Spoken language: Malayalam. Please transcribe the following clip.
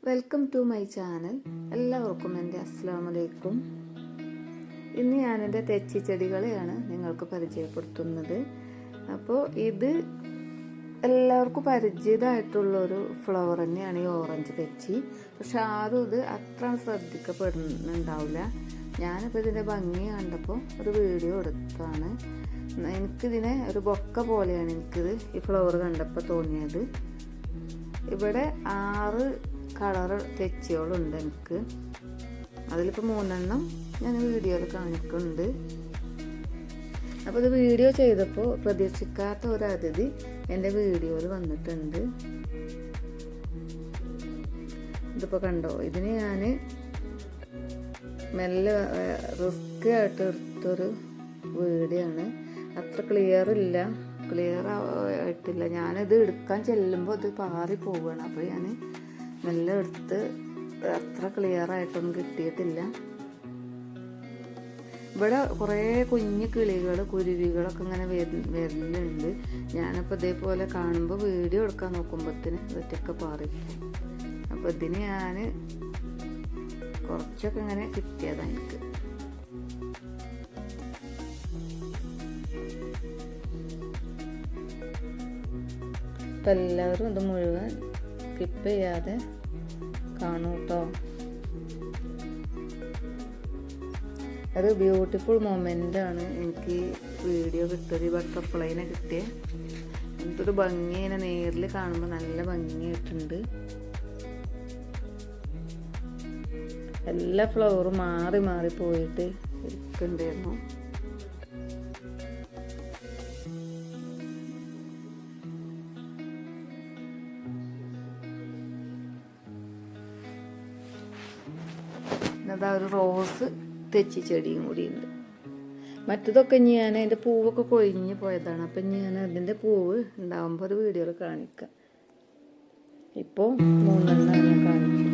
Welcome to my channel. എല്ലാവർക്കും എൻ്റെ അസ്സലാമു അലൈക്കും. ഇന്ന് ഞാനെൻ്റെ തെച്ചി ചെടികളെയാണ് നിങ്ങൾക്ക് പരിചയപ്പെടുത്തുന്നത്. അപ്പോൾ ഇത് എല്ലാവർക്കും പരിചിതമായിട്ടുള്ളൊരു ഫ്ലവർ തന്നെയാണ് ഈ ഓറഞ്ച് തെച്ചി. പക്ഷെ ആരും ഇത് അത്ര ശ്രദ്ധിക്കപ്പെടുന്നുണ്ടാവില്ല. ഞാനിപ്പോൾ ഇതിൻ്റെ ഭംഗി കണ്ടപ്പോൾ ഒരു വീഡിയോ എടുത്തതാണ്. എനിക്കിതിനെ ഒരു ബൊക്ക പോലെയാണ് എനിക്കിത് ഈ ഫ്ലവർ കണ്ടപ്പോൾ തോന്നിയത്. ഇവിടെ 6 കളറ് തെച്ചികളുണ്ട് എനിക്ക്. അതിലിപ്പോൾ 3 ഞാൻ വീഡിയോയിൽ കാണിക്കുന്നുണ്ട്. അപ്പോൾ ഇത് വീഡിയോ ചെയ്തപ്പോൾ പ്രതീക്ഷിക്കാത്ത ഒരു അതിഥി എൻ്റെ വീഡിയോയിൽ വന്നിട്ടുണ്ട്. ഇതിപ്പോൾ കണ്ടോ, ഇതിന് ഞാൻ മെല്ലെ റിസ്ക് ആയിട്ട് എടുത്തൊരു വീഡിയോ ആണ്. അത്ര ക്ലിയർ ആയിട്ടില്ല. ഞാനിത് എടുക്കാൻ ചെല്ലുമ്പോൾ ഇത് പാറി പോവുകയാണ്. അപ്പോൾ ഞാൻ നല്ല എടുത്ത് അത്ര ക്ലിയർ ആയിട്ടൊന്നും കിട്ടിയിട്ടില്ല. ഇവിടെ കുറേ കുഞ്ഞു കിളികൾ കുരുവികളൊക്കെ ഇങ്ങനെ വരുന്നുണ്ട്. ഞാനപ്പോൾ ഇതേപോലെ കാണുമ്പോൾ വീഡിയോ എടുക്കാൻ നോക്കുമ്പോഴത്തേന് ഇതൊക്കെ പാറിപ്പോയി. അപ്പോൾ ഇതിന് ഞാൻ കുറച്ചൊക്കെ ഇങ്ങനെ കിട്ടിയതാണ് എനിക്ക്. അപ്പം എല്ലാവരും ഇത് മുഴുവൻ സ്കിപ്പ് ചെയ്യാതെ കാണൂ കേട്ടോ. ഒരു ബ്യൂട്ടിഫുൾ മൊമെൻ്റാണ് എനിക്ക് വീഡിയോ കിട്ടിയത്. ഈ ബട്ടർഫ്ലൈനെ കിട്ടിയ എന്തൊരു ഭംഗി, ഇതിനെ നേരിൽ കാണുമ്പോൾ നല്ല ഭംഗിയായിട്ടുണ്ട്. എല്ലാ ഫ്ലവറും മാറി മാറി പോയിട്ട് ഇരിക്കുന്നുണ്ടായിരുന്നു. അതാ ഒരു റോസ് തെച്ചി ചെടിയും കൂടി ഉണ്ട്. മറ്റതൊക്കെ ഞാൻ അതിൻ്റെ പൂവൊക്കെ കൊഴിഞ്ഞ് പോയതാണ്. അപ്പം ഞാൻ അതിൻ്റെ പൂവ് ഉണ്ടാകുമ്പോൾ ഒരു വീഡിയോയിൽ കാണിക്കാം. ഇപ്പോൾ 3 ഞാൻ കാണിച്ചു.